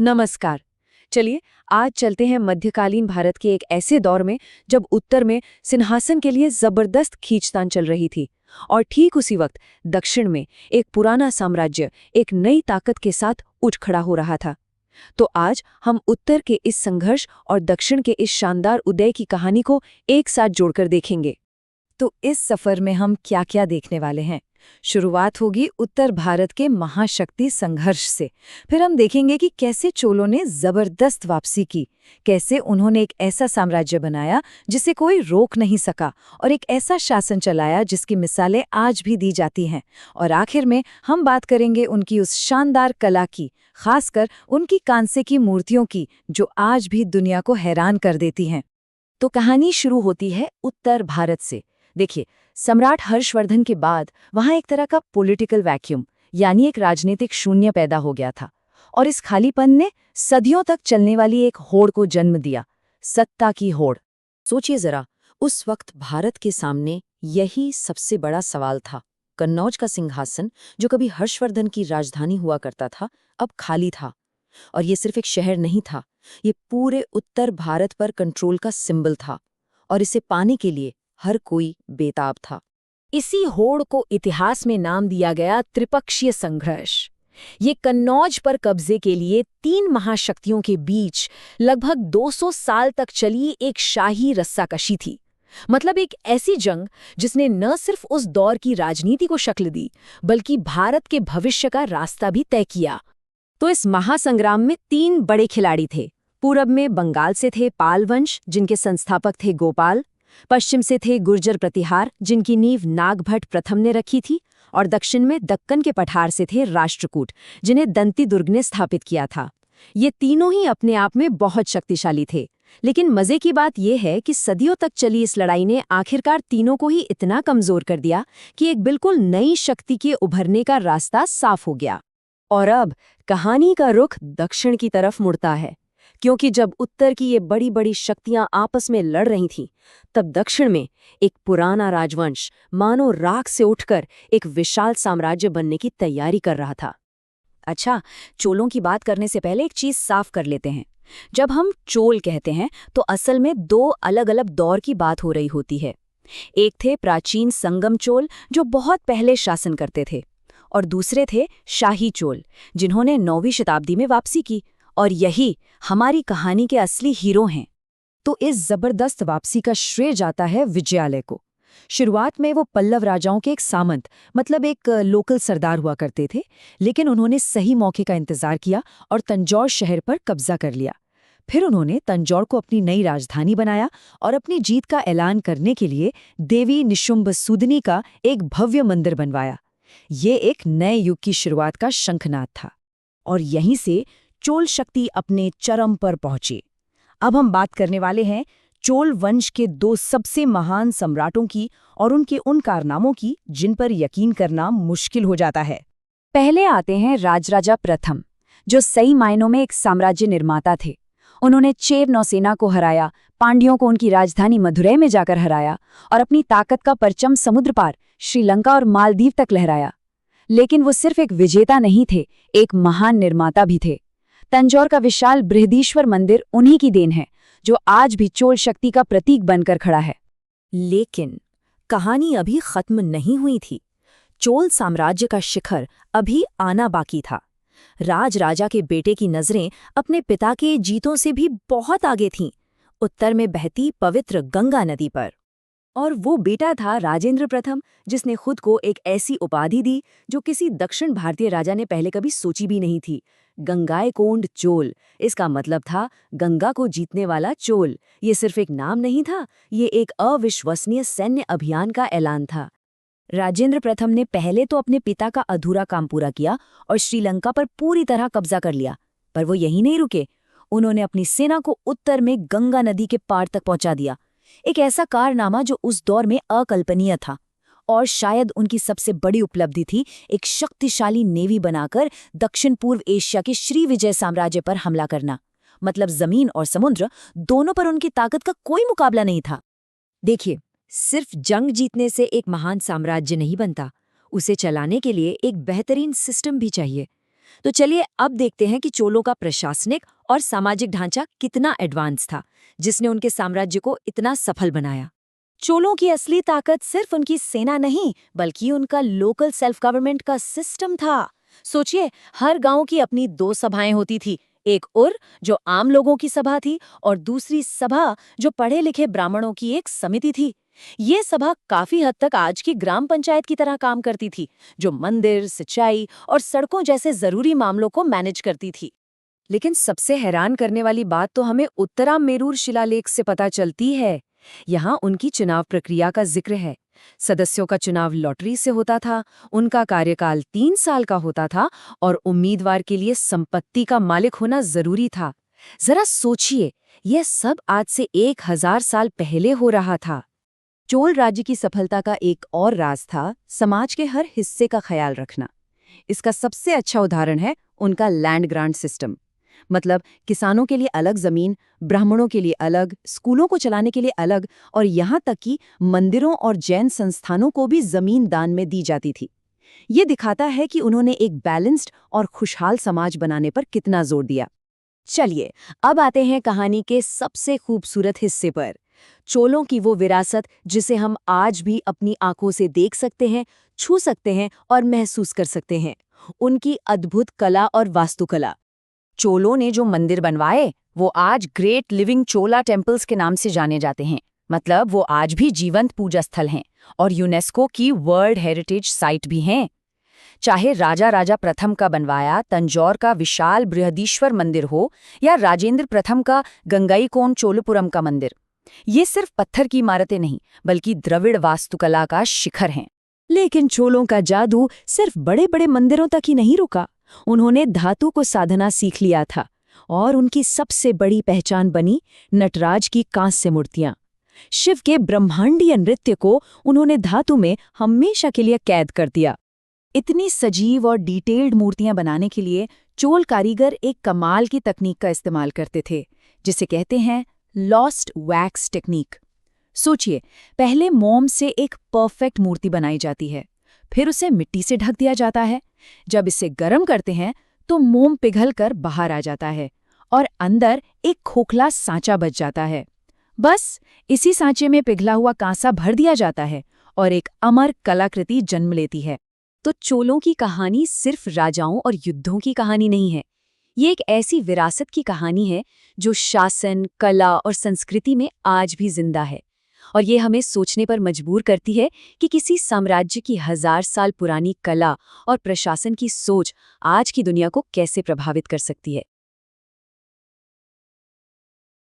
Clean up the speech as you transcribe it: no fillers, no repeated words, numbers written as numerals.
नमस्कार। चलिए आज चलते हैं मध्यकालीन भारत के एक ऐसे दौर में जब उत्तर में सिंहासन के लिए जबरदस्त खींचतान चल रही थी और ठीक उसी वक्त दक्षिण में एक पुराना साम्राज्य एक नई ताकत के साथ उठ खड़ा हो रहा था। तो आज हम उत्तर के इस संघर्ष और दक्षिण के इस शानदार उदय की कहानी को एक साथ जोड़कर देखेंगे। तो इस सफर में हम क्या क्या देखने वाले हैं? शुरुआत होगी उत्तर भारत के महाशक्ति संघर्ष से। फिर हम देखेंगे कि कैसे चोलों ने जबरदस्त वापसी की, कैसे उन्होंने एक ऐसा साम्राज्य बनाया जिसे कोई रोक नहीं सका और एक ऐसा शासन चलाया जिसकी मिसालें आज भी दी जाती हैं। और आखिर में हम बात करेंगे उनकी उस शानदार कला की, खासकर उनकी कांसे की मूर्तियों की, जो आज भी दुनिया को हैरान कर देती हैं। तो कहानी शुरू होती है उत्तर भारत से। देखिए, सम्राट हर्षवर्धन के बाद वहां एक तरह का पॉलिटिकल वैक्यूम यानी एक राजनीतिक शून्य पैदा हो गया था और इस खालीपन ने सदियों तक चलने वाली एक होड़ को जन्म दिया, सत्ता की होड़। सोचिए जरा, उस वक्त भारत के सामने यही सबसे बड़ा सवाल था। कन्नौज का सिंहासन, जो कभी हर्षवर्धन की राजधानी हुआ करता था, अब खाली था। और ये सिर्फ एक शहर नहीं था, ये पूरे उत्तर भारत पर कंट्रोल का सिंबल था और इसे पाने के लिए हर कोई बेताब था। इसी होड़ को इतिहास में नाम दिया गया त्रिपक्षीय संघर्ष। ये कन्नौज पर कब्जे के लिए तीन महाशक्तियों के बीच लगभग 200 साल तक चली एक शाही रस्साकशी थी। मतलब एक ऐसी जंग जिसने न सिर्फ उस दौर की राजनीति को शक्ल दी, बल्कि भारत के भविष्य का रास्ता भी तय किया। तो इस महासंग्राम में तीन बड़े खिलाड़ी थे। पूरब में बंगाल से थे पाल वंश, जिनके संस्थापक थे गोपाल। पश्चिम से थे गुर्जर प्रतिहार, जिनकी नींव नागभट्ट प्रथम ने रखी थी। और दक्षिण में दक्कन के पठार से थे राष्ट्रकूट, जिन्हें दंती दुर्ग ने स्थापित किया था। ये तीनों ही अपने आप में बहुत शक्तिशाली थे। लेकिन मजे की बात यह है कि सदियों तक चली इस लड़ाई ने आखिरकार तीनों को ही इतना कमजोर कर दिया कि एक बिल्कुल नई शक्ति के उभरने का रास्ता साफ हो गया। और अब कहानी का रुख दक्षिण की तरफ मुड़ता है, क्योंकि जब उत्तर की ये बड़ी बड़ी शक्तियां आपस में लड़ रही थीं, तब दक्षिण में एक पुराना राजवंश मानो राख से उठकर एक विशाल साम्राज्य बनने की तैयारी कर रहा था। अच्छा, चोलों की बात करने से पहले एक चीज साफ कर लेते हैं। जब हम चोल कहते हैं तो असल में दो अलग अलग दौर की बात हो रही होती है। एक थे प्राचीन संगम चोल, जो बहुत पहले शासन करते थे, और दूसरे थे शाही चोल, जिन्होंने 9वीं शताब्दी में वापसी की। और यही हमारी कहानी के असली हीरो हैं। तो इस जबरदस्त वापसी का श्रेय जाता है विजयालय को। शुरुआत में वो पल्लव राजाओं के एक सामंत, मतलब एक लोकल सरदार हुआ करते थे, लेकिन उन्होंने सही मौके का इंतजार किया और तंजौर शहर पर कब्जा कर लिया। फिर उन्होंने तंजौर को अपनी नई राजधानी बनाया और अपनी जीत का ऐलान करने के लिए देवी निशुंभसूदिनी का एक भव्य मंदिर बनवाया। ये एक नए युग की शुरुआत का शंखनाद था और यहीं से चोल शक्ति अपने चरम पर पहुंची। अब हम बात करने वाले हैं चोल वंश के दो सबसे महान सम्राटों की और उनके उन कारनामों की जिन पर यकीन करना मुश्किल हो जाता है। पहले आते हैं राजराजा प्रथम, जो सही मायनों में एक साम्राज्य निर्माता थे। उन्होंने चेर नौसेना को हराया, पांड्यों को उनकी राजधानी मदुरै में जाकर हराया और अपनी ताकत का परचम समुद्र पार श्रीलंका और मालदीव तक लहराया। लेकिन वो सिर्फ एक विजेता नहीं थे, एक महान निर्माता भी थे। तंजौर का विशाल बृहदीश्वर मंदिर उन्हीं की देन है, जो आज भी चोल शक्ति का प्रतीक बनकर खड़ा है। लेकिन कहानी अभी खत्म नहीं हुई थी। चोल साम्राज्य का शिखर अभी आना बाकी था। राजराजा के बेटे की नजरें अपने पिता के जीतों से भी बहुत आगे थीं, उत्तर में बहती पवित्र गंगा नदी पर। और वो बेटा था राजेंद्र प्रथम, जिसने खुद को एक ऐसी उपाधि दी जो किसी दक्षिण भारतीय राजा ने पहले कभी सोची भी नहीं थी, गंगाईकोंड चोल। इसका मतलब था गंगा को जीतने वाला चोल। ये सिर्फ एक नाम नहीं था, ये एक अविश्वसनीय सैन्य अभियान का ऐलान था। राजेंद्र प्रथम ने पहले तो अपने पिता का अधूरा काम पूरा किया और श्रीलंका पर पूरी तरह कब्जा कर लिया, पर वो यहीं नहीं रुके। उन्होंने अपनी सेना को उत्तर में गंगा नदी के पार तक पहुंचा दिया, एक ऐसा कारनामा जो उस दौर में अकल्पनीय था और शायद उनकी सबसे बड़ी उपलब्धि थी। एक शक्तिशाली नेवी बनाकर दक्षिण पूर्व एशिया के श्रीविजय साम्राज्य पर हमला करना। मतलब जमीन और समुद्र दोनों पर उनकी ताकत का कोई मुकाबला नहीं था। देखिए, सिर्फ जंग जीतने से एक महान साम्राज्य नहीं बनता, उसे चलाने के लिए एक बेहतरीन सिस्टम भी चाहिए। तो चलिए अब देखते हैं कि चोलों का प्रशासनिक और सामाजिक ढांचा कितना एडवांस था, जिसने उनके साम्राज्य को इतना सफल बनाया। चोलों की असली ताकत सिर्फ उनकी सेना नहीं, बल्कि उनका लोकल सेल्फ गवर्नमेंट का सिस्टम था। सोचिए, हर गांव की अपनी 2 सभाएं होती थी। एक उर, जो आम लोगों की सभा थी, और दूसरी सभा, जो पढ़े लिखे ब्राह्मणों की एक समिति थी। ये सभा काफी हद तक आज की ग्राम पंचायत की तरह काम करती थी, जो मंदिर, सिंचाई और सड़कों जैसे जरूरी मामलों को मैनेज करती थी। लेकिन सबसे हैरान करने वाली बात तो हमें उत्तरामेरूर शिलालेख से पता चलती है। यहाँ उनकी चुनाव प्रक्रिया का जिक्र है। सदस्यों का चुनाव लॉटरी से होता था, उनका कार्यकाल 3 साल का होता था और उम्मीदवार के लिए संपत्ति का मालिक होना जरूरी था। जरा सोचिए, यह सब आज से 1000 साल पहले हो रहा था। चोल राज्य की सफलता का एक और राज था समाज के हर हिस्से का ख्याल रखना। इसका सबसे अच्छा उदाहरण है उनका लैंड ग्रांट सिस्टम। मतलब किसानों के लिए अलग जमीन, ब्राह्मणों के लिए अलग, स्कूलों को चलाने के लिए अलग, और यहाँ तक कि मंदिरों और जैन संस्थानों को भी जमीन दान में दी जाती थी। ये दिखाता है कि उन्होंने एक बैलेंस्ड और खुशहाल समाज बनाने पर कितना जोर दिया। चलिए अब आते हैं कहानी के सबसे खूबसूरत हिस्से पर, चोलों की वो विरासत जिसे हम आज भी अपनी आंखों से देख सकते हैं, छू सकते हैं और महसूस कर सकते हैं। उनकी अद्भुत कला और वास्तुकला। चोलों ने जो मंदिर बनवाए वो आज ग्रेट लिविंग चोला टेम्पल्स के नाम से जाने जाते हैं। मतलब वो आज भी जीवंत पूजा स्थल हैं और यूनेस्को की वर्ल्ड हेरिटेज साइट भी हैं। चाहे राजा राजा प्रथम का बनवाया तंजौर का विशाल बृहदीश्वर मंदिर हो या राजेंद्र प्रथम का गंगाईकोन चोलपुरम का मंदिर, ये सिर्फ पत्थर की इमारतें नहीं बल्कि द्रविड़ वास्तुकला का शिखर हैं। लेकिन चोलों का जादू सिर्फ बड़े बड़े मंदिरों तक ही नहीं रुका। उन्होंने धातु को साधना सीख लिया था और उनकी सबसे बड़ी पहचान बनी नटराज की कांस्य मूर्तियां। शिव के ब्रह्मांडीय नृत्य को उन्होंने धातु में हमेशा के लिए कैद कर दिया। इतनी सजीव और डिटेल्ड मूर्तियां बनाने के लिए चोल कारीगर एक कमाल की तकनीक का इस्तेमाल करते थे, जिसे कहते हैं लॉस्ट वैक्स टेक्निक। सोचिए, पहले मोम से एक परफेक्ट मूर्ति बनाई जाती है, फिर उसे मिट्टी से ढक दिया जाता है। जब इसे गर्म करते हैं तो मोम पिघलकर बाहर आ जाता है और अंदर एक खोखला सांचा बच जाता है। बस इसी सांचे में पिघला हुआ कांसा भर दिया जाता है और एक अमर कलाकृति जन्म लेती है। तो चोलों की कहानी सिर्फ राजाओं और युद्धों की कहानी नहीं है। ये एक ऐसी विरासत की कहानी है जो शासन, कला और संस्कृति में आज भी जिंदा है। और ये हमें सोचने पर मजबूर करती है कि किसी साम्राज्य की 1000 साल पुरानी कला और प्रशासन की सोच आज की दुनिया को कैसे प्रभावित कर सकती है।